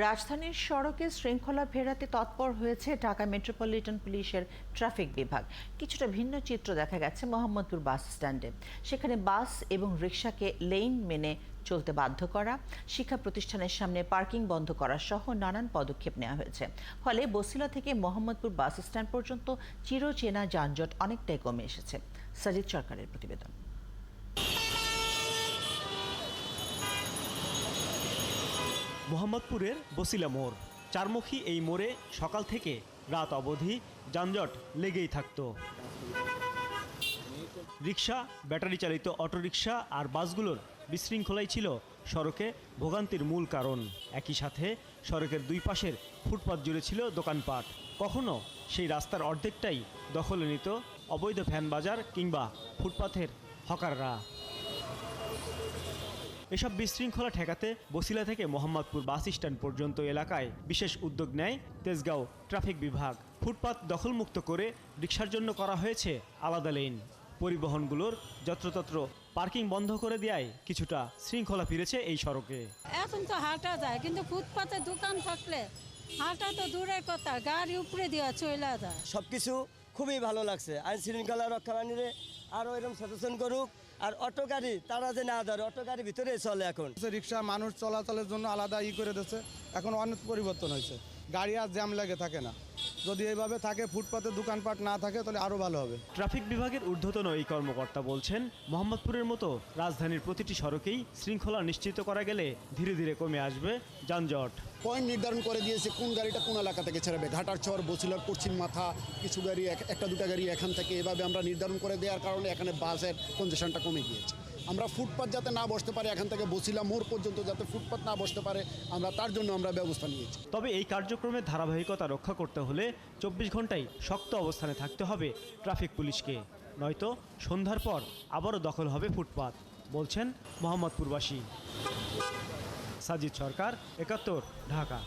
রাজধানীর সড়কে শৃঙ্খলা ফেরাতে তৎপর হয়েছে ঢাকা মেট্রোপলিটন পুলিশের ট্রাফিক বিভাগ। কিছুটা ভিন্ন চিত্র দেখা গেছে মোহাম্মদপুর বাস স্ট্যান্ডে। সেখানে বাস এবং রিকশাকে লেন মেনে চলতে বাধ্য করা, শিক্ষা প্রতিষ্ঠানের সামনে পার্কিং বন্ধ করা সহ নানান পদক্ষেপ নেওয়া হয়েছে। ফলে বছিলা থেকে মোহাম্মদপুর বাস স্ট্যান্ড পর্যন্ত চিরচেনা যানজট অনেকটাই কমে এসেছে। সাজিদ সরকারের প্রতিবেদন। মোহাম্মদপুরের বছিলা মোড়, চারমুখী এই মোড়ে সকাল থেকে রাত অবধি যানজট লেগেই থাকত। রিকশা, ব্যাটারি চালিত অটোরিকশা আর বাসগুলোর বিশৃঙ্খলাই ছিল সড়কে ভোগান্তির মূল কারণ। একই সাথে সড়কের দুই পাশের ফুটপাত জুড়ে ছিল দোকানপাট। কখনো সেই রাস্তার অর্ধেকটাই দখলে নিত অবৈধ ভ্যান বাজার কিংবা ফুটপাথের হকাররা। এসব বিশৃঙ্খলা ঠেকাতে বছিলা থেকে মোহাম্মদপুর বাস স্ট্যান্ড পর্যন্ত এলাকায় বিশেষ উদ্যোগ নেয় তেজগাঁও ট্রাফিক বিভাগ। ফুটপাত দখলমুক্ত করে রিকশার জন্য করা হয়েছে আলাদা লেন। পরিবহনগুলোর যত্রতত্র পার্কিং বন্ধ করে দেয় কিছুটা শৃঙ্খলা ফিরেছে এই সড়কে। এখন তো হাঁটা যায়, কিন্তু ফুটপাতে দোকান থাকলে হাঁটা তো দূরের কথা, গাড়ি উপরে দেওয়া চলে যায়। সবকিছু খুবই ভালো লাগছে। আইন শৃঙ্খলা রক্ষা বাহিনীরে আরও এরকম সচেতন করুক। আর অটো গাড়ি তারা যে না ধরে, অটো গাড়ি ভিতরে চলে। এখন রিক্সা মানুষ চলাচলের জন্য আলাদা করে দিচ্ছে। এখন অনেক পরিবর্তন হয়েছে, গাড়ি আর জ্যাম লাগে থাকে না। যদি এইভাবে থাকে, ফুটপাতে দোকানপাট না থাকে, তাহলে আরও ভালো হবে। ট্রাফিক বিভাগের ঊর্ধ্বতন এই কর্মকর্তা বলছেন, মোহাম্মদপুরের মতো রাজধানীর প্রতিটি সড়কেই শৃঙ্খলা নিশ্চিত করা গেলে ধীরে ধীরে কমে আসবে যানজট। পয়েন্ট নির্ধারণ করে দিয়েছে কোন গাড়িটা কোন এলাকা থেকে ছাড়বে। ঘাটার চর, বছিলার পশ্চিম মাথা, কিছু গাড়ি একটা দুটা গাড়ি এখান থেকে, এভাবে আমরা নির্ধারণ করে দেওয়ার কারণে এখানে বাসের কনজেশনটা কমে গিয়েছে। আমরা ফুটপাত যাতে না বসতে পারে, এখান থেকে বছিলা মোড় পর্যন্ত যাতে ফুটপাত না বসতে পারে, আমরা তার জন্য আমরা ব্যবস্থা নিয়েছি। তবে এই কার্যক্রমের ধারাবাহিকতা রক্ষা করতে হলে 24 ঘন্টাই শক্ত অবস্থানে থাকতে হবে ট্রাফিক পুলিশকে, নয়তো সন্ধ্যার পর আবারও দখল হবে ফুটপাত, বলছেন মোহাম্মদপুরবাসী। সাজিদ সরকার, 71, ঢাকা।